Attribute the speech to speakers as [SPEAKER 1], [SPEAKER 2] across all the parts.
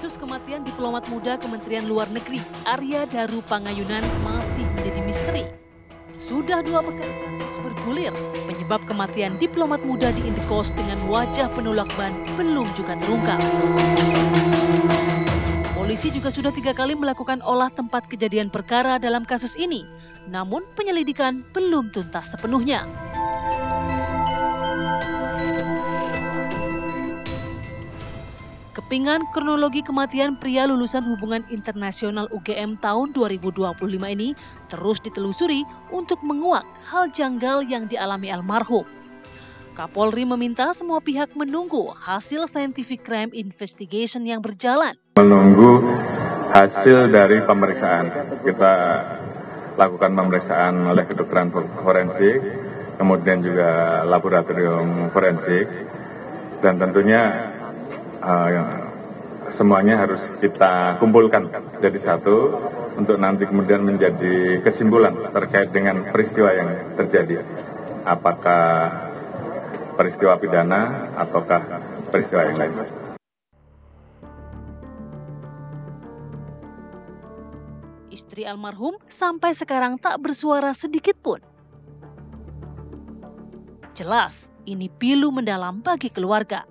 [SPEAKER 1] Kasus kematian diplomat muda Kementerian Luar Negeri Arya Daru Pangayunan masih menjadi misteri. Sudah 2 pekan kasus bergulir, penyebab kematian diplomat muda di Indekos dengan wajah penolak ban belum juga terungkap. Polisi juga sudah 3 kali melakukan olah tempat kejadian perkara dalam kasus ini, namun penyelidikan belum tuntas sepenuhnya. Kepingan kronologi kematian pria lulusan hubungan internasional UGM tahun 2025 ini terus ditelusuri untuk menguak hal janggal yang dialami almarhum. Kapolri meminta semua pihak menunggu hasil scientific crime investigation yang berjalan.
[SPEAKER 2] Menunggu hasil dari pemeriksaan. Kita lakukan pemeriksaan oleh kedokteran forensik, kemudian juga laboratorium forensik, dan tentunya semuanya harus kita kumpulkan jadi satu untuk nanti kemudian menjadi kesimpulan terkait dengan peristiwa yang terjadi. Apakah peristiwa pidana ataukah peristiwa yang lain.
[SPEAKER 1] Istri almarhum sampai sekarang tak bersuara sedikit pun. Jelas, ini pilu mendalam bagi keluarga.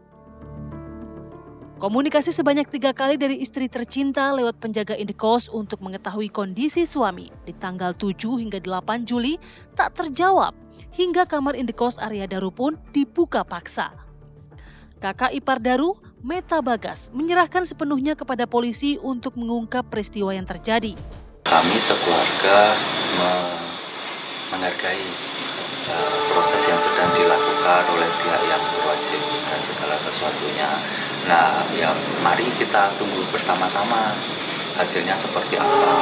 [SPEAKER 1] Komunikasi sebanyak 3 kali dari istri tercinta lewat penjaga Indekos untuk mengetahui kondisi suami di tanggal 7 hingga 8 Juli tak terjawab, hingga kamar Indekos Arya Daru pun dibuka paksa. Kakak ipar Daru, Meta Bagas, menyerahkan sepenuhnya kepada polisi untuk mengungkap peristiwa yang terjadi.
[SPEAKER 3] Kami sekeluarga menghargai proses yang sedang dilakukan oleh pihak yang berwajib dan segala sesuatunya. Nah, ya mari kita tunggu bersama-sama hasilnya seperti apa.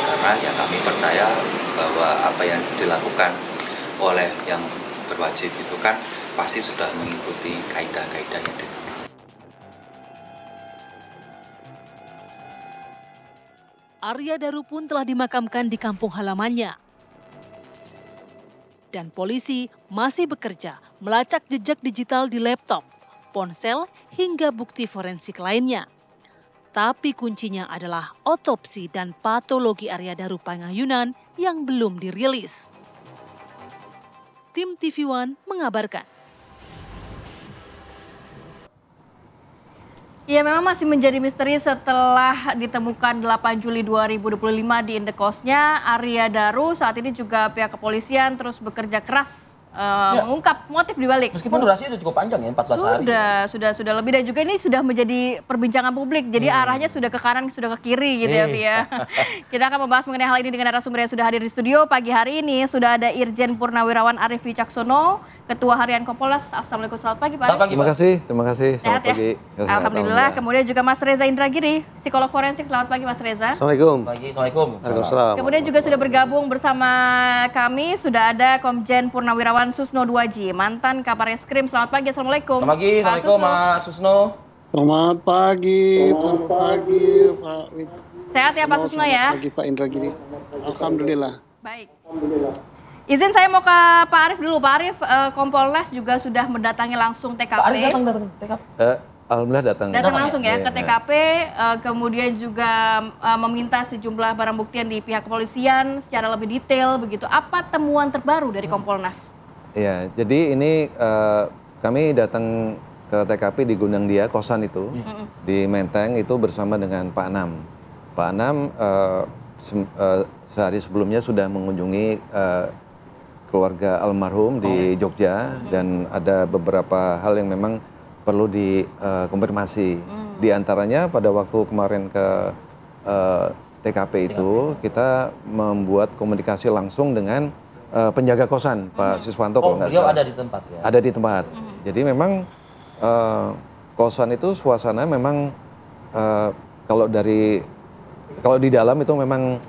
[SPEAKER 3] Karena ya kami percaya bahwa apa yang dilakukan oleh yang berwajib itu kan pasti sudah mengikuti kaidah-kaidah yang ditetapkan.
[SPEAKER 1] Arya Daru pun telah dimakamkan di kampung halamannya. Dan polisi masih bekerja melacak jejak digital di laptop, ponsel, hingga bukti forensik lainnya. Tapi kuncinya adalah otopsi dan patologi Arya Daru Pangayunan yang belum dirilis. Tim TV One mengabarkan.
[SPEAKER 4] Ya, memang masih menjadi misteri setelah ditemukan 8 Juli 2025 di Indekosnya Arya Daru. Saat ini juga pihak kepolisian terus bekerja keras mengungkap motif dibalik.
[SPEAKER 5] Meskipun durasinya sudah cukup panjang ya, 14 hari.
[SPEAKER 4] Sudah lebih, dan juga ini sudah menjadi perbincangan publik. Jadi arahnya sudah ke kanan, sudah ke kiri gitu ya, Pi ya. Kita akan membahas mengenai hal ini dengan narasumber yang sudah hadir di studio. Pagi hari ini sudah ada Irjen Purnawirawan Arief Wicaksono, Ketua Harian Kompolnas. Assalamualaikum, selamat pagi Pak.
[SPEAKER 5] Selamat pagi,
[SPEAKER 6] terima kasih.
[SPEAKER 4] Sehat
[SPEAKER 6] Selamat pagi.
[SPEAKER 4] Ya? Alhamdulillah. Kemudian juga Mas Reza Indragiri, psikolog forensik. Selamat pagi Mas Reza.
[SPEAKER 6] Assalamualaikum.
[SPEAKER 5] Assalamualaikum.
[SPEAKER 6] Waalaikumsalam.
[SPEAKER 4] Kemudian juga sudah bergabung bersama kami, sudah ada Komjen Purnawirawan Susno Duaji, mantan Kabareskrim. Selamat pagi, Assalamualaikum.
[SPEAKER 5] Selamat pagi, Assalamualaikum Mas Susno.
[SPEAKER 7] Selamat pagi Pak Wid.
[SPEAKER 4] Sehat ya Pak Susno ya?
[SPEAKER 7] Selamat pagi Pak Indragiri. Alhamdulillah.
[SPEAKER 4] Baik. Izin saya mau ke Pak Arief dulu. Pak Arief, Kompolnas juga sudah mendatangi langsung TKP.
[SPEAKER 5] Pak Arief datang TKP.
[SPEAKER 6] Alhamdulillah datang.
[SPEAKER 4] Datang langsung ya ke TKP, kemudian juga meminta sejumlah barang bukti di pihak kepolisian secara lebih detail begitu. Apa temuan terbaru dari Kompolnas?
[SPEAKER 6] Ya, jadi ini kami datang ke TKP di Gondang Dia, kosan itu, di Menteng itu bersama dengan Pak Anam. Pak Anam sehari sebelumnya sudah mengunjungi keluarga almarhum di Jogja, dan ada beberapa hal yang memang perlu dikonfirmasi. Di antaranya pada waktu kemarin ke TKP itu kita membuat komunikasi langsung dengan penjaga kosan, Pak Siswanto kalau nggak salah.
[SPEAKER 5] Ada di tempat ya?
[SPEAKER 6] Ada di tempat. Jadi memang kosan itu suasana memang kalau di dalam itu memang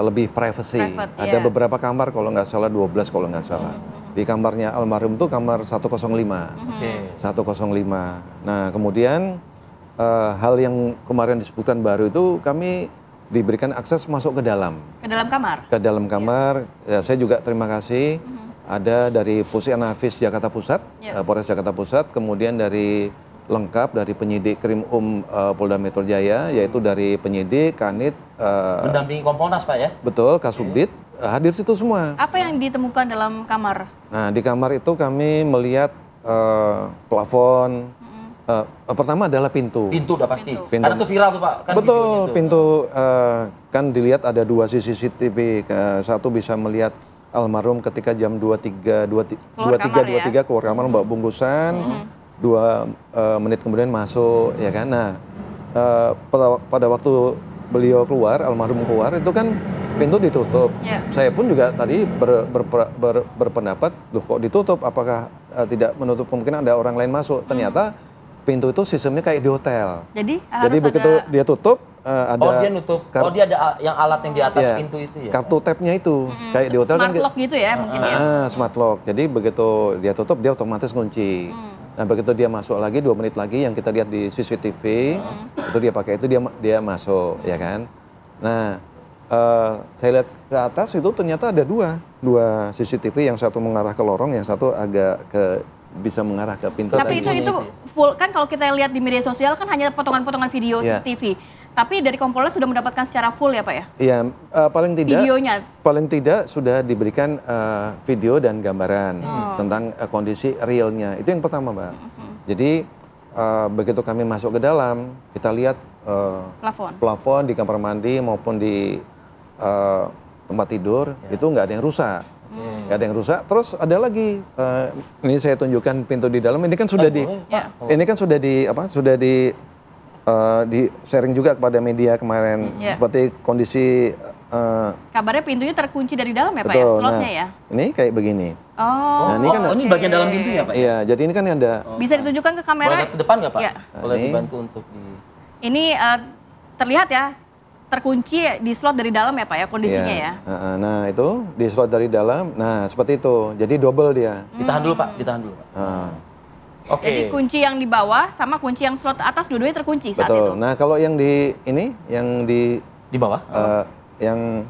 [SPEAKER 6] lebih privacy. Ada beberapa kamar kalau nggak salah 12 kalau nggak salah. Di kamarnya almarhum itu kamar 105. 105. Nah, kemudian hal yang kemarin disebutkan baru itu kami diberikan akses masuk ke dalam.
[SPEAKER 4] Ke dalam kamar?
[SPEAKER 6] Ke dalam kamar. Ya, saya juga terima kasih. Ada dari Pusianafis Jakarta Pusat, Polres Jakarta Pusat, kemudian dari lengkap dari penyidik Krim Polda Metro Jaya, yaitu dari penyidik, Kanit,
[SPEAKER 5] Mendampingi Kompolnas Pak ya?
[SPEAKER 6] betul, Kasubdit, hadir situ semua.
[SPEAKER 4] Apa yang ditemukan dalam kamar?
[SPEAKER 6] Nah, di kamar itu kami melihat plafon. Pertama adalah pintu.
[SPEAKER 5] Pintu udah pasti.
[SPEAKER 4] Pintu.
[SPEAKER 5] Karena itu viral tuh Pak. Kan
[SPEAKER 6] Betul,
[SPEAKER 5] videonya itu.
[SPEAKER 6] pintu kan dilihat ada 2 CCTV. Satu bisa melihat almarhum ketika jam 23.23 keluar kamar membawa bungkusan. 2 menit kemudian masuk, ya kan. Nah, pada waktu beliau keluar, almarhum keluar, itu kan pintu ditutup.
[SPEAKER 4] Ya.
[SPEAKER 6] Saya pun juga tadi berpendapat, loh kok ditutup? Apakah tidak menutup kemungkinan ada orang lain masuk? Ternyata pintu itu sistemnya kayak di hotel.
[SPEAKER 4] Jadi
[SPEAKER 6] Jadi
[SPEAKER 4] harus
[SPEAKER 6] begitu
[SPEAKER 4] ada
[SPEAKER 6] dia tutup, ada
[SPEAKER 5] Oh dia nutup. Oh dia ada yang alat yang di atas
[SPEAKER 6] ya,
[SPEAKER 5] pintu itu ya?
[SPEAKER 6] kartu tab-nya itu. Kayak di hotel
[SPEAKER 4] smart
[SPEAKER 6] kan.
[SPEAKER 4] lock gitu ya mungkin ya.
[SPEAKER 6] Smart lock. Jadi begitu dia tutup, dia otomatis kunci. Nah begitu dia masuk lagi 2 menit lagi yang kita lihat di CCTV, itu dia pakai itu dia masuk, ya kan. Nah saya lihat ke atas itu ternyata ada dua CCTV, yang satu mengarah ke lorong, yang satu agak bisa mengarah ke pintu.
[SPEAKER 4] Tapi
[SPEAKER 6] tadi.
[SPEAKER 4] itu full kan, kalau kita lihat di media sosial kan hanya potongan-potongan video
[SPEAKER 6] Ya.
[SPEAKER 4] CCTV. Tapi dari Kompolnas sudah mendapatkan secara full ya Pak ya?
[SPEAKER 6] Iya, paling tidak.
[SPEAKER 4] Videonya.
[SPEAKER 6] Paling tidak sudah diberikan video dan gambaran tentang kondisi realnya. Itu yang pertama, Mbak. Jadi begitu kami masuk ke dalam, kita lihat plafon di kamar mandi maupun di tempat tidur itu nggak ada yang rusak. Nggak ada yang rusak. Terus ada lagi, ini saya tunjukkan pintu di dalam. Ini kan sudah ini kan sudah di sharing juga kepada media kemarin, seperti kondisi
[SPEAKER 4] kabarnya pintunya terkunci dari dalam ya Pak ya,
[SPEAKER 6] betul.
[SPEAKER 4] slotnya
[SPEAKER 6] Nah,
[SPEAKER 4] ya?
[SPEAKER 6] ini kayak begini.
[SPEAKER 4] Oh,
[SPEAKER 6] Nah, ini kan
[SPEAKER 5] ini bagian dalam pintu ya Pak?
[SPEAKER 6] Iya, jadi ini kan ada.
[SPEAKER 4] Bisa ditunjukkan ke kamera?
[SPEAKER 5] Boleh ke depan nggak Pak?
[SPEAKER 4] Iya.
[SPEAKER 5] Boleh
[SPEAKER 6] Ini.
[SPEAKER 5] dibantu untuk di...
[SPEAKER 4] Ini terlihat ya, terkunci di slot dari dalam ya Pak ya, kondisinya
[SPEAKER 6] Iya.
[SPEAKER 4] ya?
[SPEAKER 6] Nah itu di slot dari dalam. Nah seperti itu. Jadi double dia.
[SPEAKER 5] Ditahan dulu Pak, ditahan dulu Pak. Oke.
[SPEAKER 4] Jadi kunci yang di bawah sama kunci yang slot atas dua-duanya terkunci saat itu?
[SPEAKER 6] Betul. Nah kalau yang di ini, yang di
[SPEAKER 5] bawah?
[SPEAKER 6] yang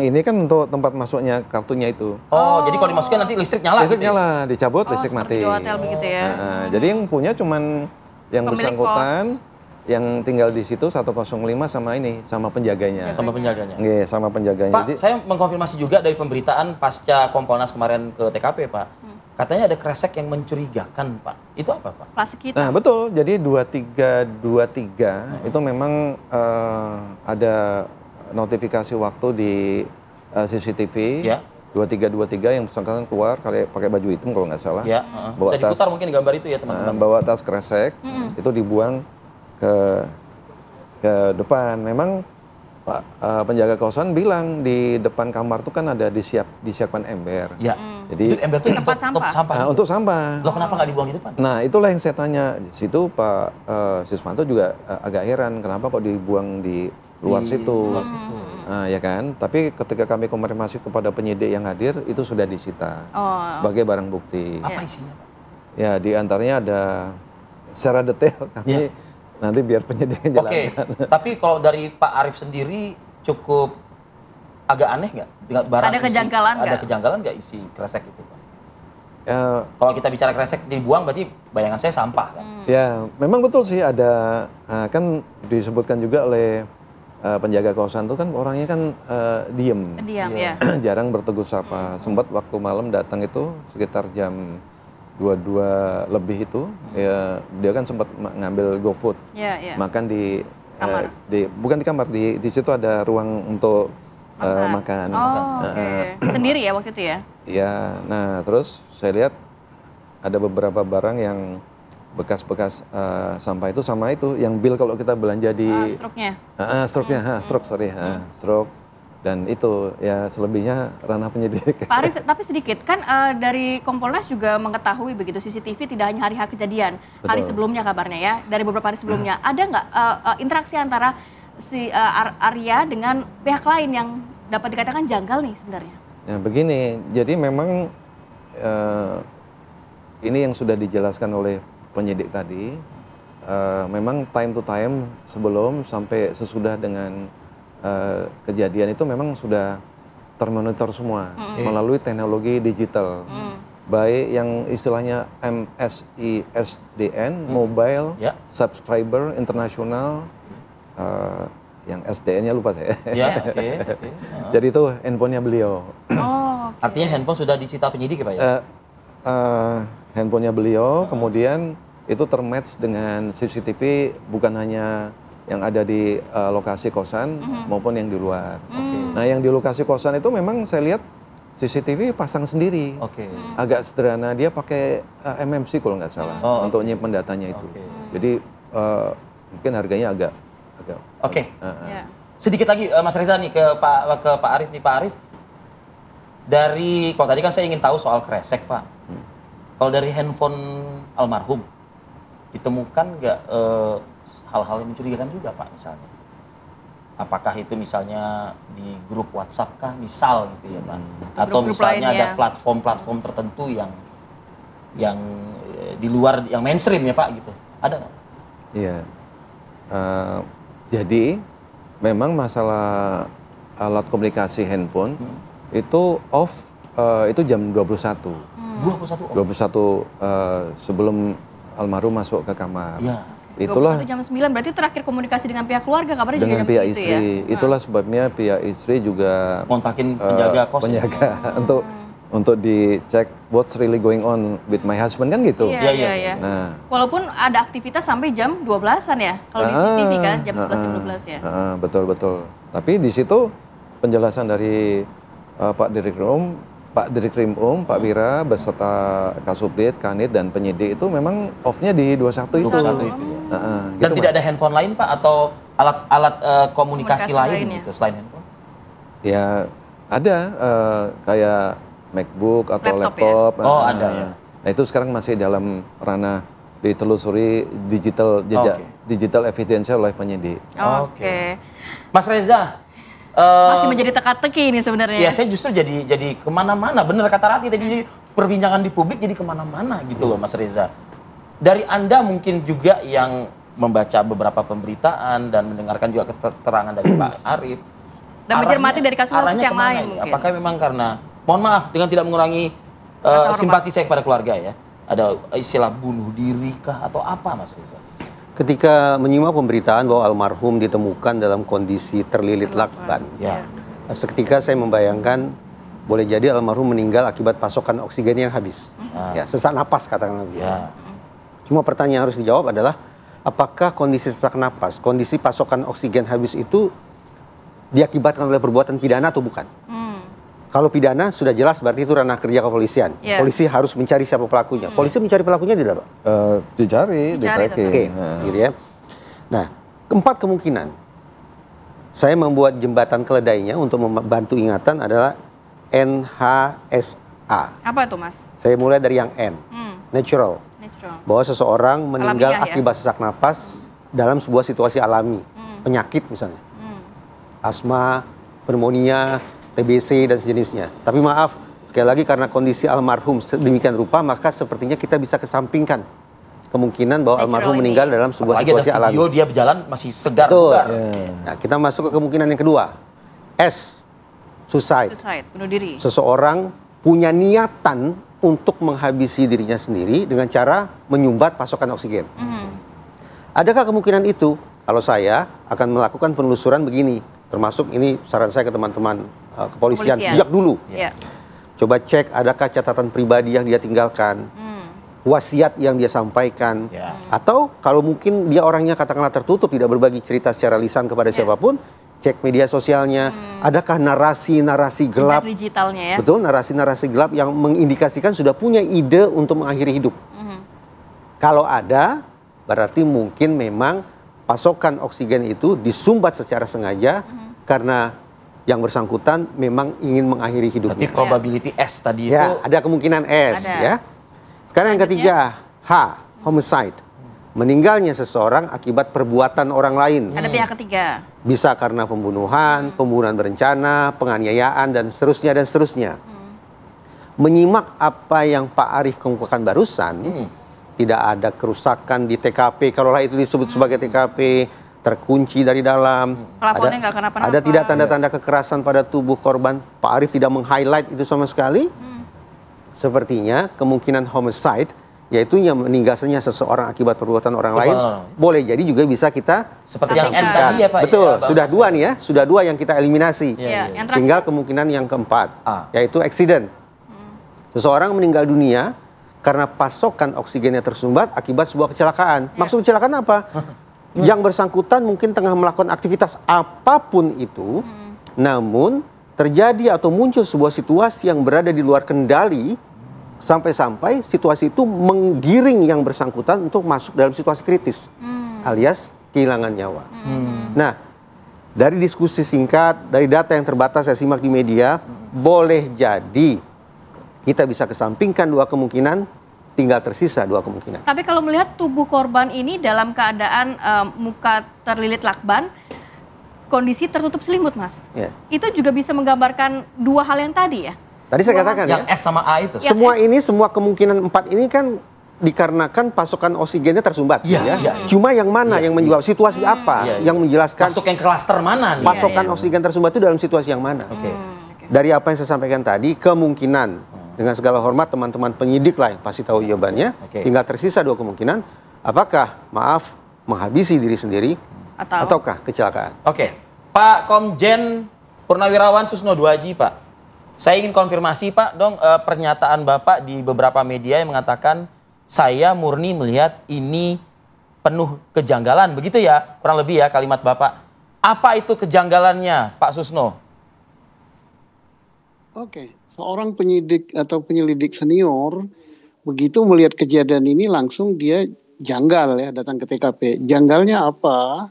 [SPEAKER 6] ini kan untuk tempat masuknya kartunya itu.
[SPEAKER 5] Oh, jadi kalau dimasukin nanti listrik nyala
[SPEAKER 6] Listrik
[SPEAKER 5] gitu ya?
[SPEAKER 6] nyala, dicabut,
[SPEAKER 4] Oh,
[SPEAKER 6] listrik
[SPEAKER 4] seperti
[SPEAKER 6] mati.
[SPEAKER 4] di hotel begitu ya?
[SPEAKER 6] Jadi yang punya cuman yang
[SPEAKER 4] Pemilik
[SPEAKER 6] bersangkutan, yang tinggal di situ 105 sama ini, sama penjaganya.
[SPEAKER 5] Sama penjaganya.
[SPEAKER 6] Nggih, sama penjaganya.
[SPEAKER 5] Pak, saya mengkonfirmasi juga dari pemberitaan pasca Kompolnas kemarin ke TKP Pak. Katanya ada kresek yang mencurigakan Pak. Itu apa Pak?
[SPEAKER 4] Plastik hitam?
[SPEAKER 6] Nah betul, jadi 2323 itu memang ada notifikasi waktu di CCTV.
[SPEAKER 5] Ya.
[SPEAKER 6] 2323 yang bersangkutan keluar pakai baju hitam kalau nggak salah.
[SPEAKER 5] Ya, bisa diputar mungkin gambar itu ya teman-teman.
[SPEAKER 6] Bawa tas kresek, itu dibuang ke depan. Memang Pak penjaga kosan bilang di depan kamar itu kan ada disiapkan ember.
[SPEAKER 5] Ya.
[SPEAKER 6] Jadi
[SPEAKER 5] Itu ember itu
[SPEAKER 4] Tempat
[SPEAKER 5] untuk sampah.
[SPEAKER 6] Nah, untuk sampah.
[SPEAKER 5] Loh kenapa nggak dibuang di depan?
[SPEAKER 6] Nah itulah yang saya tanya. Di situ Pak Siswanto juga agak heran kenapa kok dibuang di luar situ. Nah, ya kan. Tapi ketika kami konfirmasi kepada penyidik yang hadir itu sudah disita sebagai barang bukti.
[SPEAKER 5] Apa isinya Pak?
[SPEAKER 6] Ya di antaranya ada secara detail kami nanti biar penyidik yang
[SPEAKER 5] Oke,
[SPEAKER 6] jelaskan.
[SPEAKER 5] tapi kalau dari Pak Arief sendiri cukup agak aneh nggak? Dengan barang
[SPEAKER 4] Ada kejanggalan
[SPEAKER 5] ada
[SPEAKER 4] nggak?
[SPEAKER 5] kejanggalan nggak isi kresek itu Pak?
[SPEAKER 6] Ya,
[SPEAKER 5] Kalau kita bicara kresek dibuang berarti bayangan saya sampah kan?
[SPEAKER 6] ya memang betul sih ada kan disebutkan juga oleh penjaga kosan itu kan orangnya kan diem.
[SPEAKER 4] Diam ya?
[SPEAKER 6] Jarang bertegur sapa. Sempat waktu malam datang itu sekitar jam 22 lebih itu, ya dia kan sempat ngambil GoFood,
[SPEAKER 4] Iya.
[SPEAKER 6] makan di
[SPEAKER 4] Kamar.
[SPEAKER 6] bukan di kamar, di situ ada ruang untuk makan.
[SPEAKER 4] Oh, oke. Sendiri ya waktu itu ya?
[SPEAKER 6] Ya, nah terus saya lihat ada beberapa barang yang bekas-bekas sampah itu sama itu, yang bil kalau kita belanja di
[SPEAKER 4] Struknya?
[SPEAKER 6] stroke. Dan itu ya selebihnya ranah penyidik.
[SPEAKER 4] Pak Arief, tapi sedikit kan dari Kompolnas juga mengetahui begitu CCTV tidak hanya hari kejadian, hari
[SPEAKER 6] Betul.
[SPEAKER 4] sebelumnya kabarnya ya, dari beberapa hari sebelumnya. Ada nggak interaksi antara si Arya dengan pihak lain yang dapat dikatakan janggal nih sebenarnya?
[SPEAKER 6] Nah begini, jadi memang ini yang sudah dijelaskan oleh penyidik tadi, memang time to time sebelum sampai sesudah dengan kejadian itu memang sudah termonitor semua melalui teknologi digital. baik yang istilahnya MSISDN, Mobile
[SPEAKER 5] Ya.
[SPEAKER 6] Subscriber International, yang SDN-nya lupa saya.
[SPEAKER 5] Ya, oke.
[SPEAKER 6] Jadi itu handphonenya beliau.
[SPEAKER 4] Oh,
[SPEAKER 5] Artinya handphone sudah disita penyidik ya, Pak ya?
[SPEAKER 6] Handphonenya beliau, kemudian itu termatch dengan CCTV bukan hanya yang ada di lokasi kosan maupun yang di luar. Nah, yang di lokasi kosan itu memang saya lihat CCTV pasang sendiri.
[SPEAKER 5] Oke.
[SPEAKER 6] Agak sederhana, dia pakai MMC kalau nggak salah untuk nyimpen datanya itu. Jadi mungkin harganya agak.
[SPEAKER 5] Oke.
[SPEAKER 4] ya.
[SPEAKER 5] Sedikit lagi Mas Reza nih ke Pak Arif nih, Pak Arif. Kalau tadi kan saya ingin tahu soal kresek, Pak. Kalau dari handphone almarhum ditemukan nggak hal-hal yang mencurigakan juga, Pak, misalnya? Apakah itu misalnya di grup WhatsApp kah, misal gitu ya, Pak? Atau
[SPEAKER 4] grup-grup
[SPEAKER 5] misalnya
[SPEAKER 4] lainnya.
[SPEAKER 5] ada platform-platform tertentu yang di luar yang mainstream ya, Pak, gitu. Ada nggak?
[SPEAKER 6] Iya. Jadi memang masalah alat komunikasi handphone itu off itu jam 21.
[SPEAKER 5] 21
[SPEAKER 6] Sebelum almarhum masuk ke kamar.
[SPEAKER 5] Ya.
[SPEAKER 6] Itulah
[SPEAKER 4] 21 jam 9 berarti terakhir komunikasi dengan pihak keluarga kabarnya juga
[SPEAKER 6] dengan
[SPEAKER 4] jam
[SPEAKER 6] pihak
[SPEAKER 4] segitu
[SPEAKER 6] istri.
[SPEAKER 4] ya.
[SPEAKER 6] Itulah sebabnya pihak istri juga
[SPEAKER 5] Kontakin penjaga kos.
[SPEAKER 6] penjaga untuk dicek what's really going on with my husband kan gitu.
[SPEAKER 4] Iya,
[SPEAKER 5] Iya,
[SPEAKER 4] iya.
[SPEAKER 6] Nah,
[SPEAKER 4] Walaupun ada aktivitas sampai jam 12-an ya. Kalau di CCTV kan jam 11 jam 12 ya.
[SPEAKER 6] Betul. Tapi di situ penjelasan dari Pak Dirkrim Pak Wira beserta Kasubdit, Kanit dan penyidik itu memang off-nya di 21 itu.
[SPEAKER 5] 21 itu ya. Dan
[SPEAKER 6] Gitu,
[SPEAKER 5] tidak
[SPEAKER 6] Pak.
[SPEAKER 5] ada handphone lain, Pak, atau alat
[SPEAKER 4] Komunikasi
[SPEAKER 5] komunikasi lain
[SPEAKER 4] lainnya.
[SPEAKER 5] gitu selain handphone?
[SPEAKER 6] Ya ada kayak MacBook atau
[SPEAKER 4] Laptop
[SPEAKER 6] laptop.
[SPEAKER 5] ya? Oh, ada ya.
[SPEAKER 6] Nah itu sekarang masih dalam ranah ditelusuri jejak digital evidence oleh penyidik.
[SPEAKER 4] Oke.
[SPEAKER 5] Mas Reza,
[SPEAKER 4] Masih menjadi teka-teki ini sebenarnya.
[SPEAKER 5] ya saya justru jadi kemana-mana. Bener kata Rati tadi, perbincangan di publik jadi kemana-mana gitu loh, Mas Reza. Dari Anda mungkin juga yang membaca beberapa pemberitaan dan mendengarkan juga keterangan dari Pak Arif.
[SPEAKER 4] Dan mencermati dari kasus-kasus
[SPEAKER 5] arahnya
[SPEAKER 4] yang
[SPEAKER 5] kemana
[SPEAKER 4] lain
[SPEAKER 5] ini?
[SPEAKER 4] mungkin.
[SPEAKER 5] Apakah memang karena, mohon maaf dengan tidak mengurangi
[SPEAKER 4] Rasa hormat.
[SPEAKER 5] simpati saya kepada keluarga ya, ada istilah bunuh diri kah atau apa, Mas Reza?
[SPEAKER 8] Ketika menyimak pemberitaan bahwa almarhum ditemukan dalam kondisi terlilit lakban,
[SPEAKER 5] Ya.
[SPEAKER 8] seketika saya membayangkan boleh jadi almarhum meninggal akibat pasokan oksigen yang habis. Ya, sesak napas katakanlah begitu.
[SPEAKER 5] Ya.
[SPEAKER 8] Cuma pertanyaan yang harus dijawab adalah apakah kondisi sesak napas, kondisi pasokan oksigen habis itu diakibatkan oleh perbuatan pidana atau bukan? Kalau pidana sudah jelas berarti itu ranah kerja kepolisian.
[SPEAKER 4] Yeah.
[SPEAKER 8] Polisi harus mencari siapa pelakunya. Polisi mencari pelakunya tidak, Pak?
[SPEAKER 6] Dicari, di tracking.
[SPEAKER 8] Oke, gitu ya. Nah, keempat kemungkinan saya membuat jembatan keledainya untuk membantu ingatan adalah NHSA.
[SPEAKER 4] Apa itu, Mas?
[SPEAKER 8] Saya mulai dari yang N, natural.
[SPEAKER 4] Natural.
[SPEAKER 8] Bahwa seseorang meninggal
[SPEAKER 4] Alamiah, ya?
[SPEAKER 8] akibat sesak napas dalam sebuah situasi alami, penyakit misalnya, asma, pneumonia, TBC dan sejenisnya. Tapi maaf, sekali lagi karena kondisi almarhum sedemikian rupa, maka sepertinya kita bisa kesampingkan kemungkinan bahwa
[SPEAKER 4] Natural
[SPEAKER 8] almarhum
[SPEAKER 4] ini.
[SPEAKER 8] meninggal dalam sebuah
[SPEAKER 5] Apalagi
[SPEAKER 8] situasi
[SPEAKER 5] ada
[SPEAKER 8] alami.
[SPEAKER 5] video dia berjalan masih segar.
[SPEAKER 8] Betul.
[SPEAKER 5] bugar.
[SPEAKER 8] Nah, kita masuk ke kemungkinan yang kedua. S, suicide.
[SPEAKER 4] Suicide, bunuh diri.
[SPEAKER 8] Seseorang punya niatan untuk menghabisi dirinya sendiri dengan cara menyumbat pasokan oksigen. Adakah kemungkinan itu? Kalau saya akan melakukan penelusuran begini, termasuk ini saran saya ke teman-teman kepolisian sejak dulu.
[SPEAKER 4] Ya.
[SPEAKER 8] Coba cek adakah catatan pribadi yang dia tinggalkan, wasiat yang dia sampaikan,
[SPEAKER 5] Ya.
[SPEAKER 8] atau kalau mungkin dia orangnya katakanlah tertutup, tidak berbagi cerita secara lisan kepada siapapun, cek media sosialnya, adakah narasi-narasi gelap,
[SPEAKER 4] Jejak digitalnya ya.
[SPEAKER 8] betul, narasi-narasi gelap yang mengindikasikan sudah punya ide untuk mengakhiri hidup. Kalau ada, berarti mungkin memang pasokan oksigen itu disumbat secara sengaja karena yang bersangkutan memang ingin mengakhiri
[SPEAKER 5] Berarti
[SPEAKER 8] hidupnya.
[SPEAKER 5] probability S tadi itu
[SPEAKER 8] Ya, ada kemungkinan S
[SPEAKER 4] Ada.
[SPEAKER 8] ya. Sekarang yang ketiga, H, homicide. Meninggalnya seseorang akibat perbuatan orang lain.
[SPEAKER 4] Ada pihak ketiga.
[SPEAKER 8] Bisa karena pembunuhan, pembunuhan berencana, penganiayaan dan seterusnya. Menyimak apa yang Pak Arif kemukakan barusan, tidak ada kerusakan di TKP, kalaulah itu disebut sebagai TKP, terkunci dari dalam.
[SPEAKER 4] Pelapornya nggak kenapa-napa.
[SPEAKER 8] Ada tidak tanda-tanda kekerasan pada tubuh korban? Pak Arif tidak meng-highlight itu sama sekali. sepertinya kemungkinan homicide, yaitu yang meninggalnya seseorang akibat perbuatan orang lain, boleh jadi juga bisa kita
[SPEAKER 5] seperti yang N tadi ya Pak.
[SPEAKER 8] Betul,
[SPEAKER 5] ya,
[SPEAKER 8] sudah dua nih ya, sudah dua yang kita eliminasi.
[SPEAKER 4] Yang
[SPEAKER 8] Tinggal kemungkinan yang keempat, yaitu accident. Seseorang meninggal dunia karena pasokan oksigennya tersumbat akibat sebuah kecelakaan. Maksud kecelakaan apa? Yang bersangkutan mungkin tengah melakukan aktivitas apapun itu, namun terjadi atau muncul sebuah situasi yang berada di luar kendali, sampai-sampai situasi itu menggiring yang bersangkutan untuk masuk dalam situasi kritis, alias kehilangan nyawa. Nah, dari diskusi singkat, dari data yang terbatas saya simak di media, boleh jadi kita bisa kesampingkan dua kemungkinan, tinggal tersisa dua kemungkinan.
[SPEAKER 4] Tapi kalau melihat tubuh korban ini dalam keadaan muka terlilit lakban, kondisi tertutup selimut, Mas. Itu juga bisa menggambarkan dua hal yang tadi ya?
[SPEAKER 8] Tadi saya katakan
[SPEAKER 5] yang S sama A itu.
[SPEAKER 8] Semua kemungkinan empat ini kan dikarenakan pasokan oksigennya tersumbat. Cuma yang mana yang menjawab situasi apa yang menjelaskan
[SPEAKER 5] masuk yang klaster mana nih?
[SPEAKER 8] Pasokan oksigen tersumbat itu dalam situasi yang mana? Dari apa yang saya sampaikan tadi, kemungkinan dengan segala hormat teman-teman penyidik lah yang pasti tahu jawabannya. Tinggal tersisa dua kemungkinan. Apakah menghabisi diri sendiri ataukah kecelakaan?
[SPEAKER 5] Pak Komjen Purnawirawan Susno Duaji, Pak. Saya ingin konfirmasi Pak dong pernyataan Bapak di beberapa media yang mengatakan saya murni melihat ini penuh kejanggalan. Begitu ya kurang lebih ya kalimat Bapak. Apa itu kejanggalannya Pak Susno?
[SPEAKER 7] Seorang penyidik atau penyelidik senior begitu melihat kejadian ini langsung dia janggal ya datang ke TKP. Janggalnya apa?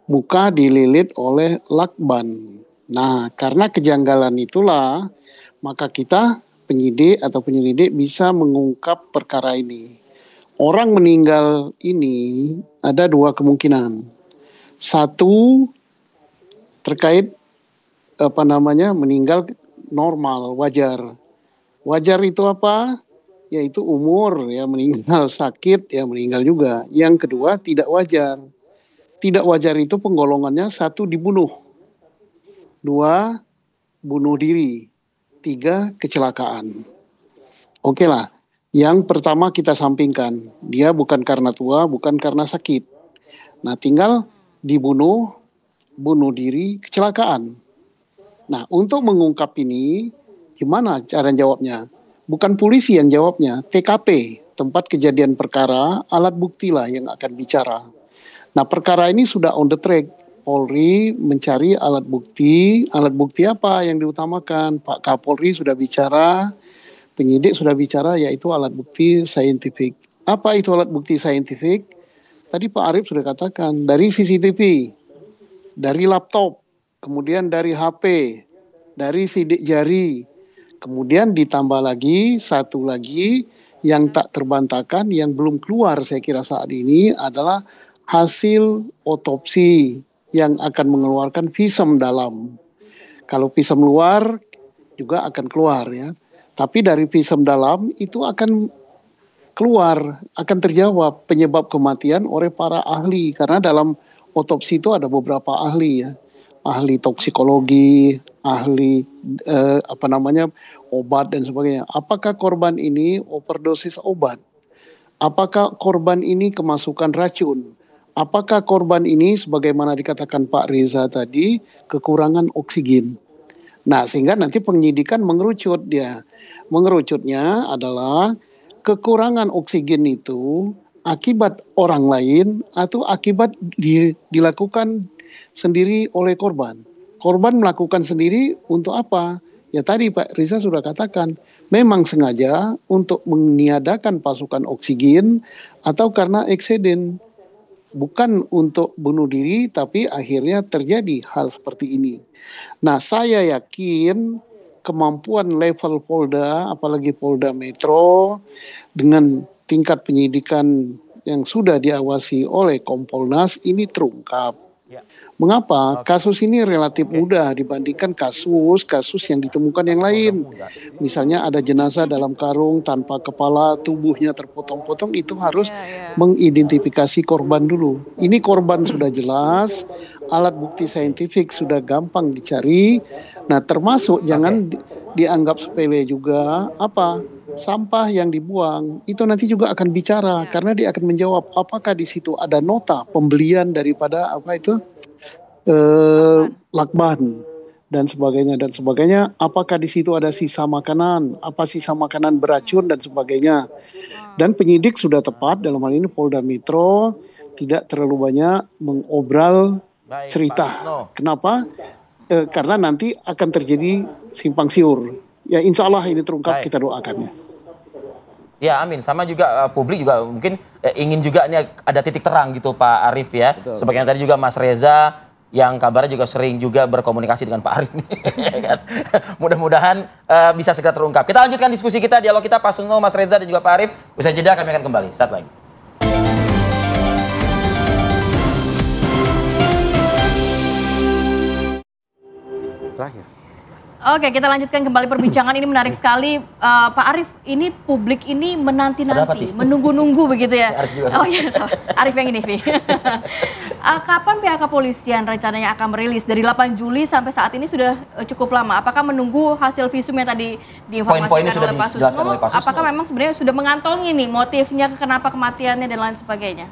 [SPEAKER 7] Muka dililit oleh lakban. Nah, karena kejanggalan itulah maka kita penyidik atau penyelidik bisa mengungkap perkara ini. Orang meninggal ini ada dua kemungkinan. Satu terkait meninggal normal, wajar. Wajar itu apa? Yaitu umur ya, meninggal sakit ya meninggal juga. Yang kedua tidak wajar. Tidak wajar itu penggolongannya satu dibunuh. Dua bunuh diri. Tiga kecelakaan. Oke lah. Yang pertama kita sampingkan. Dia bukan karena tua, bukan karena sakit. Nah tinggal dibunuh, bunuh diri, kecelakaan. Nah untuk mengungkap ini gimana cara jawabnya? Bukan polisi yang jawabnya, TKP, tempat kejadian perkara, alat bukti lah yang akan bicara. Nah perkara ini sudah on the track. Polri mencari alat bukti apa yang diutamakan? Pak Kapolri sudah bicara, penyidik sudah bicara, yaitu alat bukti saintifik. Apa itu alat bukti saintifik? Tadi Pak Arief sudah katakan, dari CCTV, dari laptop, kemudian dari HP, dari sidik jari, kemudian ditambah lagi, satu lagi yang tak terbantahkan, yang belum keluar saya kira saat ini adalah hasil otopsi yang akan mengeluarkan visum dalam. Kalau visum luar juga akan keluar ya. Tapi dari visum dalam itu akan keluar, akan terjawab penyebab kematian oleh para ahli. Karena dalam otopsi itu ada beberapa ahli ya. Ahli toksikologi, ahli obat dan sebagainya. Apakah korban ini overdosis obat? Apakah korban ini kemasukan racun? Apakah korban ini sebagaimana dikatakan Pak Reza tadi kekurangan oksigen? Nah sehingga nanti penyidikan mengerucut dia. Mengerucutnya adalah kekurangan oksigen itu akibat orang lain atau akibat dilakukan sendiri oleh korban. Korban melakukan sendiri untuk apa? Ya tadi Pak Reza sudah katakan memang sengaja untuk meniadakan pasokan oksigen atau karena eksiden. Bukan untuk bunuh diri, tapi akhirnya terjadi hal seperti ini. Nah, saya yakin kemampuan level Polda, apalagi Polda Metro, dengan tingkat penyidikan yang sudah diawasi oleh Kompolnas, ini terungkap. Mengapa? Kasus ini relatif mudah dibandingkan kasus yang ditemukan yang lain. Misalnya ada jenazah dalam karung tanpa kepala, tubuhnya terpotong-potong, itu harus mengidentifikasi korban dulu. Ini korban sudah jelas, alat bukti saintifik sudah gampang dicari. Nah termasuk jangan dianggap sepele juga, apa? sampah yang dibuang itu nanti juga akan bicara karena dia akan menjawab apakah di situ ada nota pembelian daripada lakban dan sebagainya, apakah di situ ada sisa makanan, apa sisa makanan beracun dan sebagainya. Dan penyidik sudah tepat dalam hal ini Polda Metro tidak terlalu banyak mengobral cerita. Kenapa? Karena nanti akan terjadi simpang siur. Ya insya Allah ini terungkap, kita doakan ya.
[SPEAKER 5] Ya amin, sama juga publik juga mungkin ingin juga ini ada titik terang gitu Pak Arief ya. Sebagian tadi juga Mas Reza yang kabarnya juga sering juga berkomunikasi dengan Pak Arief nih. Kan? Mudah-mudahan bisa segera terungkap. Kita lanjutkan diskusi kita, dialog kita Pak Sugeng, Mas Reza dan juga Pak Arief. Usai jeda kami akan kembali saat lagi.
[SPEAKER 8] Terakhir.
[SPEAKER 4] Oke, kita lanjutkan kembali perbincangan ini menarik sekali. Pak Arief, ini publik ini menanti-nanti, menunggu-nunggu begitu ya. Oh iya, salah. Arief yang ini, Vi. Kapan pihak kepolisian rencananya akan merilis? Dari 8 Juli sampai saat ini sudah cukup lama. Apakah menunggu hasil visum yang tadi diinformasikan oleh Pak Susno? Apakah memang sebenarnya sudah mengantongi nih motifnya, kenapa kematiannya dan lain sebagainya?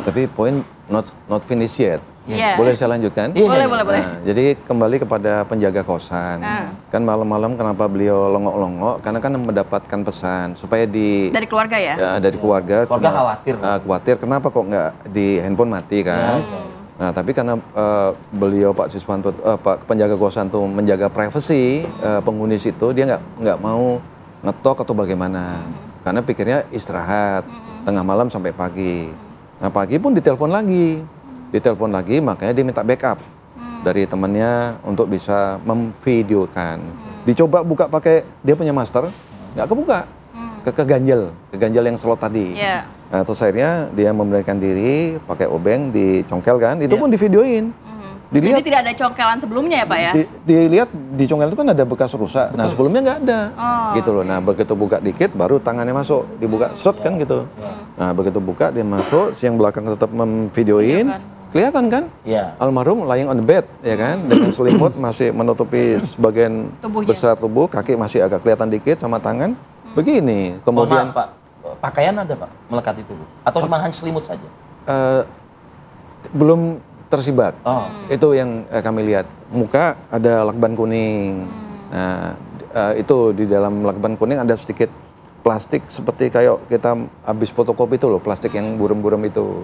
[SPEAKER 6] Tapi poin not finished yet.
[SPEAKER 4] Yeah.
[SPEAKER 6] Boleh saya lanjutkan?
[SPEAKER 4] Boleh.
[SPEAKER 6] Nah, jadi kembali kepada penjaga kosan. Kan malam-malam kenapa beliau longok-longok? Karena kan mendapatkan pesan supaya
[SPEAKER 4] dari keluarga ya?
[SPEAKER 6] Dari keluarga.
[SPEAKER 5] Keluarga khawatir.
[SPEAKER 6] Khawatir kenapa kok nggak di handphone mati kan? Nah tapi karena beliau Pak Siswanto, Pak penjaga kosan tuh menjaga privasi penghuni situ, dia nggak mau ngetok atau bagaimana? Karena pikirnya istirahat tengah malam sampai pagi. Nah pagi pun ditelepon lagi, makanya dia minta backup dari temannya untuk bisa memvideokan. Dicoba buka pakai dia punya master, nggak kebuka, keganjel yang slot tadi. Nah, terus akhirnya dia memberanikan diri pakai obeng, dicongkel kan, itu pun divideoin. Dilihat,
[SPEAKER 4] jadi tidak ada congkelan sebelumnya ya Pak ya?
[SPEAKER 6] Dilihat di congkel itu kan ada bekas rusak. Nah sebelumnya nggak ada, gitu loh. Nah begitu buka dikit, baru tangannya masuk, dibuka shot kan gitu. Nah begitu buka dia masuk, si yang belakang tetap memvideoin, kelihatan kan? Almarhum lying on the bed, ya kan, dengan selimut masih menutupi sebagian besar tubuh, kaki masih agak kelihatan dikit sama tangan. Begini, kemudian
[SPEAKER 5] Pak, pakaian ada Pak melekat itu, atau cuma hanya selimut saja?
[SPEAKER 6] Belum tersibak. Itu yang kami lihat. Muka ada lakban kuning. Nah, itu di dalam lakban kuning ada sedikit plastik seperti kayak kita habis fotokopi itu loh, plastik yang buram-buram itu.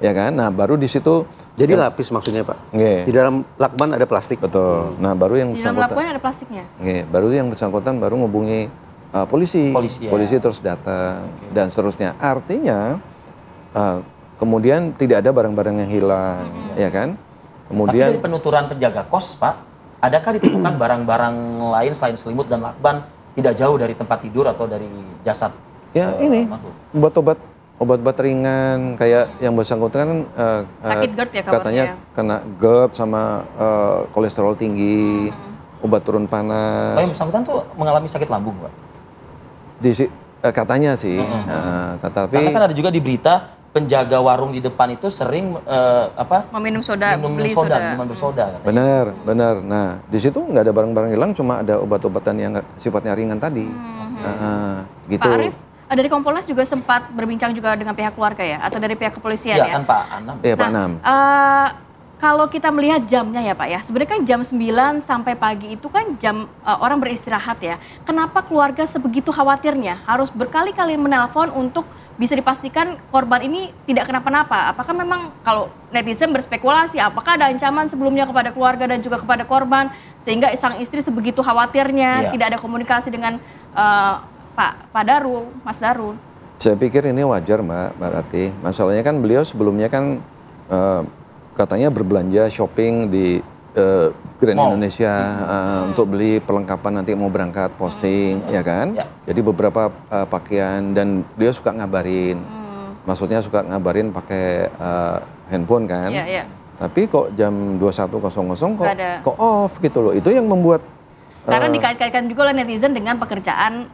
[SPEAKER 6] Ya kan? Nah, baru di situ
[SPEAKER 8] jadi lapis maksudnya Pak. Di dalam lakban ada plastik.
[SPEAKER 6] Betul. Nah, baru yang
[SPEAKER 4] di dalam lakban ada plastiknya.
[SPEAKER 6] Baru yang bersangkutan baru ngubungi polisi. Polisi terus datang dan seterusnya. Artinya kemudian tidak ada barang-barang yang hilang, ya kan? Kemudian
[SPEAKER 5] tapi dari penuturan penjaga kos, Pak, adakah ditemukan barang-barang lain selain selimut dan lakban tidak jauh dari tempat tidur atau dari jasad?
[SPEAKER 6] Ya ini obat-obat ringan kayak yang bersangkutan kan
[SPEAKER 4] sakit GERD ya
[SPEAKER 6] katanya kena GERD sama kolesterol tinggi, obat turun panas.
[SPEAKER 5] Yang bersangkutan tuh mengalami sakit lambung, Pak?
[SPEAKER 6] Katanya sih, tetapi
[SPEAKER 5] karena kan ada juga di berita penjaga warung di depan itu sering
[SPEAKER 4] meminum soda,
[SPEAKER 5] minuman bersoda.
[SPEAKER 6] Benar. Nah, di situ nggak ada barang-barang hilang, cuma ada obat-obatan yang sifatnya ringan tadi. Gitu.
[SPEAKER 4] Pak Arief, dari Kompolnas juga sempat berbincang juga dengan pihak keluarga ya, atau dari pihak kepolisian ya?
[SPEAKER 5] Iya kan Pak Anam.
[SPEAKER 6] Iya Pak Anam.
[SPEAKER 4] Kalau kita melihat jamnya ya Pak ya, sebenarnya kan jam 9 sampai pagi itu kan jam orang beristirahat ya. Kenapa keluarga sebegitu khawatirnya harus berkali-kali menelpon untuk bisa dipastikan korban ini tidak kenapa-napa? Apakah memang kalau netizen berspekulasi, apakah ada ancaman sebelumnya kepada keluarga dan juga kepada korban sehingga sang istri sebegitu khawatirnya tidak ada komunikasi dengan Pak Daru, Mas Daru?
[SPEAKER 6] Saya pikir ini wajar Mbak Rati. Masalahnya kan beliau sebelumnya kan katanya berbelanja shopping di Grand Indonesia untuk beli perlengkapan nanti mau berangkat posting, ya kan? Jadi beberapa pakaian dan dia suka ngabarin, maksudnya suka ngabarin pakai handphone kan? Tapi kok jam 21.00 kok off gitu loh? Itu yang membuat
[SPEAKER 4] karena dikait-kaitkan juga oleh netizen dengan pekerjaan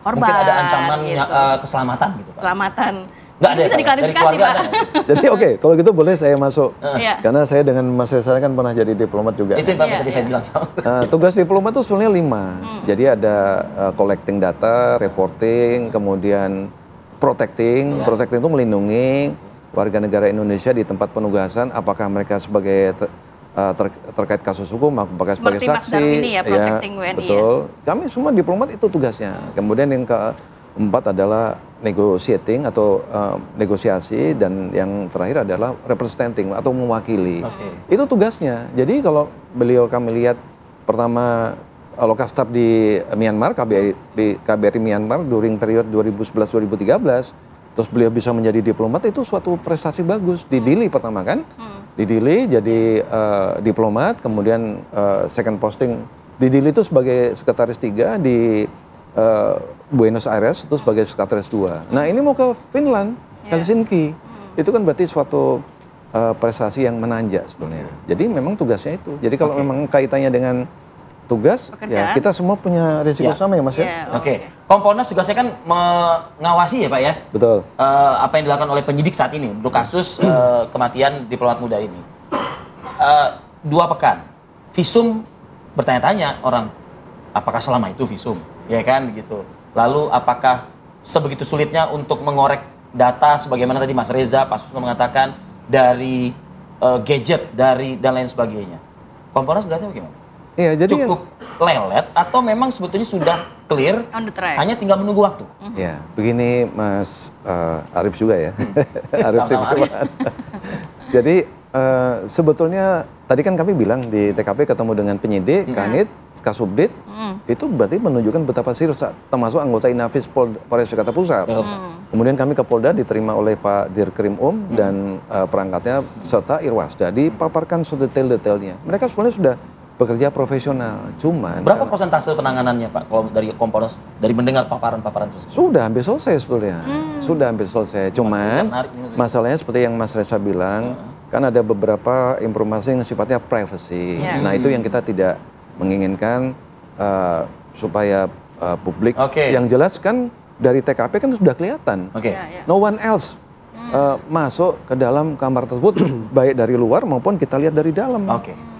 [SPEAKER 4] korban.
[SPEAKER 5] Mungkin ada ancaman keselamatan gitu Pak.
[SPEAKER 4] Keselamatan.
[SPEAKER 5] Nggak ada ya,
[SPEAKER 4] Bisa
[SPEAKER 5] Pak, ya? Dari
[SPEAKER 4] diklarifikasi,
[SPEAKER 5] keluarga
[SPEAKER 4] Pak.
[SPEAKER 5] ada nggak?
[SPEAKER 6] Jadi oke, kalau gitu boleh saya masuk.
[SPEAKER 4] Iya.
[SPEAKER 6] Karena saya dengan Mas Reza kan pernah jadi diplomat juga.
[SPEAKER 5] Itu yang Pak
[SPEAKER 4] Iya,
[SPEAKER 5] tadi saya
[SPEAKER 4] iya.
[SPEAKER 5] bilang sama.
[SPEAKER 6] Tugas diplomat itu sebenarnya 5. Jadi ada collecting data, reporting, kemudian protecting. Protecting itu melindungi warga negara Indonesia di tempat penugasan, apakah mereka sebagai terkait kasus hukum, apakah sebagai
[SPEAKER 4] Seperti Mas
[SPEAKER 6] saksi.
[SPEAKER 4] Darwini ya, protecting WNI
[SPEAKER 6] betul. Kami semua diplomat itu tugasnya. Kemudian yang keempat adalah negotiating atau negosiasi, dan yang terakhir adalah representing atau mewakili. Itu tugasnya. Jadi kalau kami lihat pertama Lokastaf di Myanmar, KBRI Myanmar during period 2011-2013, terus beliau bisa menjadi diplomat, itu suatu prestasi bagus. Di Dili pertama kan, di Dili jadi diplomat, kemudian second posting di Dili itu sebagai sekretaris 3, di Buenos Aires itu sebagai sekretaris 2. Nah ini mau ke Finland, Helsinki, itu kan berarti suatu prestasi yang menanjak sebenarnya. Jadi memang tugasnya itu. Jadi kalau memang kaitannya dengan tugas, ya kita semua punya risiko sama ya Mas ya.
[SPEAKER 5] Oke. Kompolnas tugasnya kan mengawasi ya Pak ya.
[SPEAKER 6] Betul.
[SPEAKER 5] Apa yang dilakukan oleh penyidik saat ini untuk kasus kematian diplomat muda ini. 2 pekan, visum bertanya-tanya orang, apakah selama itu visum, ya kan gitu. Lalu apakah sebegitu sulitnya untuk mengorek data, sebagaimana tadi Mas Reza, Pak Susno mengatakan dari gadget, dari dan lain sebagainya. Kompolnas berarti bagaimana?
[SPEAKER 6] Iya, jadi
[SPEAKER 5] cukup lelet atau memang sebetulnya sudah clear,
[SPEAKER 4] on the track,
[SPEAKER 5] hanya tinggal menunggu waktu?
[SPEAKER 6] Ya, begini Mas Arief juga ya. Arief Diplomat. Jadi sebetulnya tadi kan kami bilang di TKP ketemu dengan penyidik, Kanit, Kasubdit, itu berarti menunjukkan betapa serius, termasuk anggota Inafis Polres Jakarta Pusat. Kemudian kami ke Polda diterima oleh Pak Dirkrim dan perangkatnya serta Irwasda, dipaparkan sedetail-detailnya. Mereka sebenarnya sudah bekerja profesional, cuman
[SPEAKER 5] berapa persentase penanganannya Pak kalau dari Kompolnas, dari mendengar paparan-paparan tersebut?
[SPEAKER 6] Sudah hampir selesai sebetulnya, sudah hampir selesai. Cuman masalahnya seperti yang Mas Reza bilang, kan ada beberapa informasi yang sifatnya privacy. Nah itu yang kita tidak menginginkan supaya publik. Yang jelas kan dari TKP kan sudah kelihatan, no one else masuk ke dalam kamar tersebut, baik dari luar maupun kita lihat dari dalam.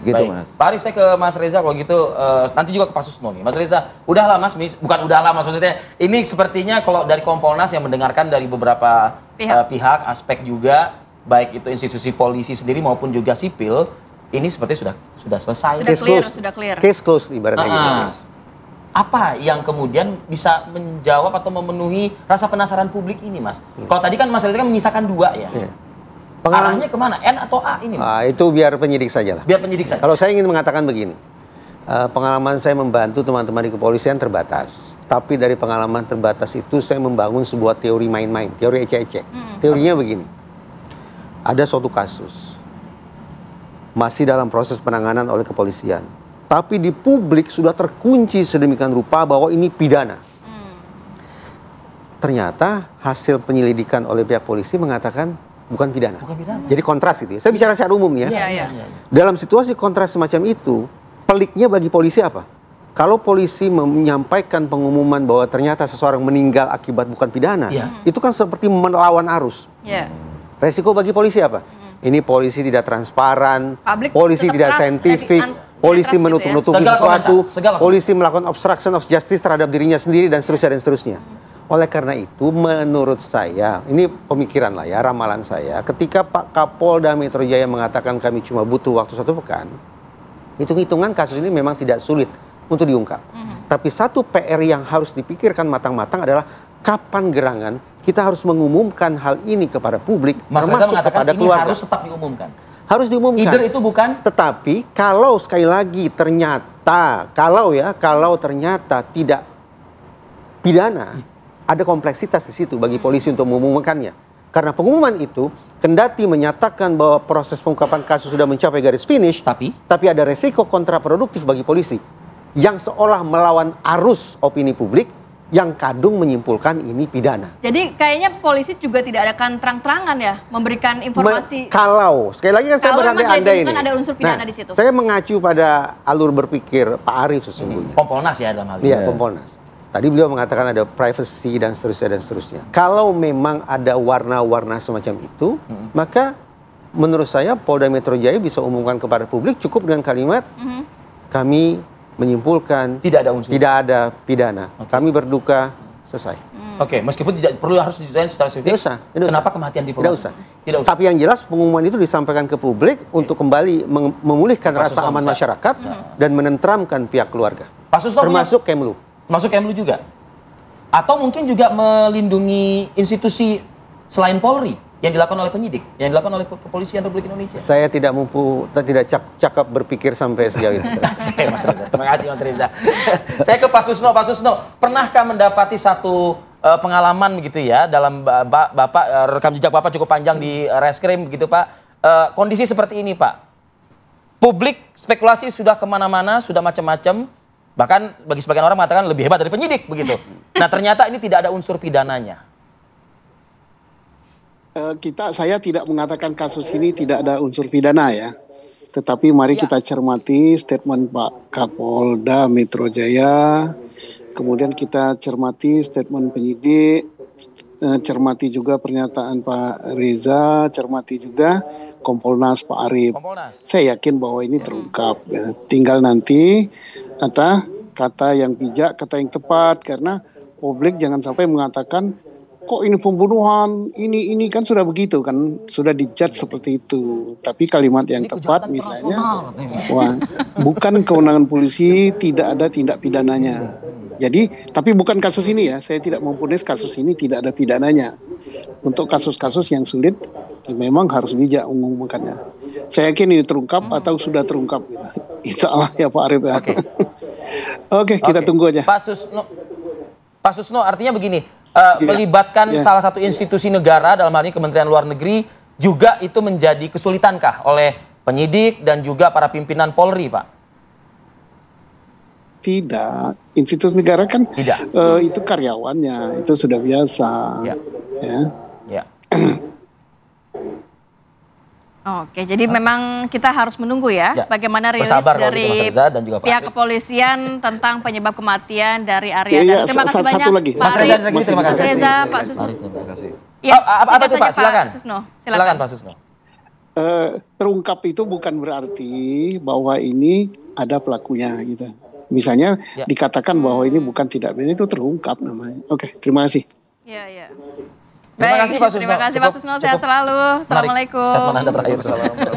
[SPEAKER 6] Gitu baik. Mas.
[SPEAKER 5] Pak Arief, saya ke Mas Reza kalau gitu, nanti juga ke Pak Susno nih. Mas Reza, udahlah Mas, bukan udahlah maksudnya, ini sepertinya kalau dari Kompolnas yang mendengarkan dari beberapa pihak, aspek juga, baik itu institusi polisi sendiri maupun juga sipil, ini seperti sudah selesai.
[SPEAKER 4] Sudah clear.
[SPEAKER 8] Case closed ibaratnya gitu.
[SPEAKER 5] Apa yang kemudian bisa menjawab atau memenuhi rasa penasaran publik ini, Mas? Kalau tadi kan Mas Reza kan menyisakan 2 ya. Arahnya kemana? N atau A ini, Mas?
[SPEAKER 8] Itu biar penyidik saja lah.
[SPEAKER 5] Biar penyidik saja.
[SPEAKER 8] Kalau saya ingin mengatakan begini, pengalaman saya membantu teman-teman di kepolisian terbatas. Tapi dari pengalaman terbatas itu saya membangun sebuah teori main-main, teori ecek-ecek. Teorinya begini, ada suatu kasus, masih dalam proses penanganan oleh kepolisian. Tapi di publik sudah terkunci sedemikian rupa bahwa ini pidana. Ternyata hasil penyelidikan oleh pihak polisi mengatakan bukan pidana. Jadi kontras itu ya. Saya bicara secara umum ya. Dalam situasi kontras semacam itu, peliknya bagi polisi apa? Kalau polisi menyampaikan pengumuman bahwa ternyata seseorang meninggal akibat bukan pidana, itu kan seperti melawan arus. Resiko bagi polisi apa? Ini polisi tidak transparan, polisi tidak saintifik, polisi menutup-nutupi sesuatu, polisi melakukan obstruction of justice terhadap dirinya sendiri dan seterusnya dan seterusnya. Oleh karena itu, menurut saya, ini pemikiran lah ya, ramalan saya, ketika Pak Kapolda Metro Jaya mengatakan kami cuma butuh waktu 1 pekan, hitung-hitungan kasus ini memang tidak sulit untuk diungkap. Tapi satu PR yang harus dipikirkan matang-matang adalah kapan gerangan kita harus mengumumkan hal ini kepada publik,
[SPEAKER 5] Mas Reza
[SPEAKER 8] termasuk kepada
[SPEAKER 5] ini
[SPEAKER 8] keluarga.
[SPEAKER 5] harus tetap diumumkan.
[SPEAKER 8] Harus diumumkan.
[SPEAKER 5] Either itu bukan.
[SPEAKER 8] Tetapi kalau sekali lagi ternyata, kalau ternyata tidak pidana, ada kompleksitas di situ bagi polisi untuk mengumumkannya. Karena pengumuman itu, kendati menyatakan bahwa proses pengungkapan kasus sudah mencapai garis finish, tapi ada resiko kontraproduktif bagi polisi yang seolah melawan arus opini publik, yang kadung menyimpulkan ini pidana.
[SPEAKER 4] Jadi kayaknya polisi juga tidak akan terang-terangan ya memberikan informasi.
[SPEAKER 8] Kalau sekali lagi kan saya berandai-andai ini.
[SPEAKER 4] Kan ada unsur pidana di situ.
[SPEAKER 8] Saya mengacu pada alur berpikir Pak Arief sesungguhnya.
[SPEAKER 5] Kompolnas ya dalam hal ini.
[SPEAKER 8] Iya, Kompolnas. Tadi beliau mengatakan ada privacy dan seterusnya dan seterusnya. Kalau memang ada warna-warna semacam itu, maka menurut saya Polda Metro Jaya bisa umumkan kepada publik cukup dengan kalimat kami menyimpulkan
[SPEAKER 5] Tidak ada unsur.
[SPEAKER 8] tidak ada pidana. Kami berduka, selesai.
[SPEAKER 5] Oke, meskipun tidak perlu harus diceritain secara spesifik.
[SPEAKER 8] Tidak usah.
[SPEAKER 5] Kenapa kematian
[SPEAKER 8] Tidak
[SPEAKER 5] diplomat?
[SPEAKER 8] usah.
[SPEAKER 5] Tidak usah.
[SPEAKER 8] Tapi yang jelas pengumuman itu disampaikan ke publik untuk kembali memulihkan
[SPEAKER 5] Pak
[SPEAKER 8] rasa
[SPEAKER 5] Susno
[SPEAKER 8] aman
[SPEAKER 5] bisa.
[SPEAKER 8] masyarakat dan menenteramkan pihak keluarga.
[SPEAKER 5] Pak Susno
[SPEAKER 8] Termasuk Kemlu.
[SPEAKER 5] masuk Kemlu juga? Atau mungkin juga melindungi institusi selain Polri yang dilakukan oleh penyidik, yang dilakukan oleh Kepolisian Republik Indonesia?
[SPEAKER 8] Saya tidak mampu dan tidak cakap berpikir sampai sejauh itu.
[SPEAKER 5] Oke, Mas Reza. Terima kasih Mas Reza. Saya ke Pak Susno. Pak Susno, pernahkah mendapati satu pengalaman begitu ya dalam Bapak rekam jejak Bapak cukup panjang di reskrim begitu Pak. Kondisi seperti ini Pak. Publik spekulasi sudah kemana-mana, sudah macam-macam. Bahkan bagi sebagian orang mengatakan lebih hebat dari penyidik begitu. Nah ternyata ini tidak ada unsur pidananya.
[SPEAKER 7] Saya tidak mengatakan kasus ini tidak ada unsur pidana ya. Tetapi mari kita cermati statement Pak Kapolda Metro Jaya, kemudian kita cermati statement penyidik, cermati juga pernyataan Pak Reza, cermati juga Kompolnas Pak Arief.
[SPEAKER 5] Kompolnas.
[SPEAKER 7] Saya yakin bahwa ini terungkap. Ya. Tinggal nanti kata yang bijak, kata yang tepat, karena publik jangan sampai mengatakan kok ini pembunuhan, ini kan sudah begitu kan, sudah dijudge seperti itu. Tapi kalimat yang tepat misalnya, wah, bukan kewenangan polisi, tidak ada tindak pidananya. Jadi, tapi bukan kasus ini ya, saya tidak mempunyai kasus ini tidak ada pidananya. Untuk kasus-kasus yang sulit, memang harus bijak mengumumkannya. Saya yakin ini terungkap atau sudah terungkap. Gitu. Insya Allah ya Pak Arief. Ya. Oke, kita tunggu aja.
[SPEAKER 5] Pak Susno artinya begini, melibatkan salah satu institusi negara, dalam hal ini Kementerian Luar Negeri, juga itu menjadi kesulitankah oleh penyidik dan juga para pimpinan Polri, Pak?
[SPEAKER 7] Tidak, institusi negara kan itu karyawannya, itu sudah biasa.
[SPEAKER 5] Ya.
[SPEAKER 7] Ya.
[SPEAKER 4] Oke, jadi memang kita harus menunggu ya, bagaimana rilis dari
[SPEAKER 5] dan juga
[SPEAKER 4] pihak kepolisian tentang penyebab kematian dari Arya.
[SPEAKER 7] Ya,
[SPEAKER 4] terima kasih banyak,
[SPEAKER 7] lagi.
[SPEAKER 4] Pak Arief, Mas Reza, Pak Susno. Ya,
[SPEAKER 5] apa itu Pak? Silakan. Silakan Pak Susno.
[SPEAKER 7] Terungkap itu bukan berarti bahwa ini ada pelakunya gitu. Misalnya dikatakan bahwa ini bukan tidak benar, itu terungkap namanya. Oke, terima kasih.
[SPEAKER 4] Iya.
[SPEAKER 5] Terima kasih Pak Susno.
[SPEAKER 4] Terima kasih Pak Susno, sehat selalu. Assalamualaikum.
[SPEAKER 5] Statement Anda terakhir.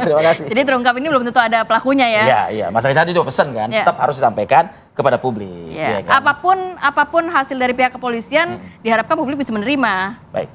[SPEAKER 5] Terima kasih.
[SPEAKER 4] Jadi terungkap ini belum tentu ada pelakunya ya.
[SPEAKER 5] Iya. Mas Reza juga pesan kan, tetap harus disampaikan kepada publik.
[SPEAKER 4] Ya.
[SPEAKER 5] Kan?
[SPEAKER 4] Apapun hasil dari pihak kepolisian, diharapkan publik bisa menerima.
[SPEAKER 5] Baik.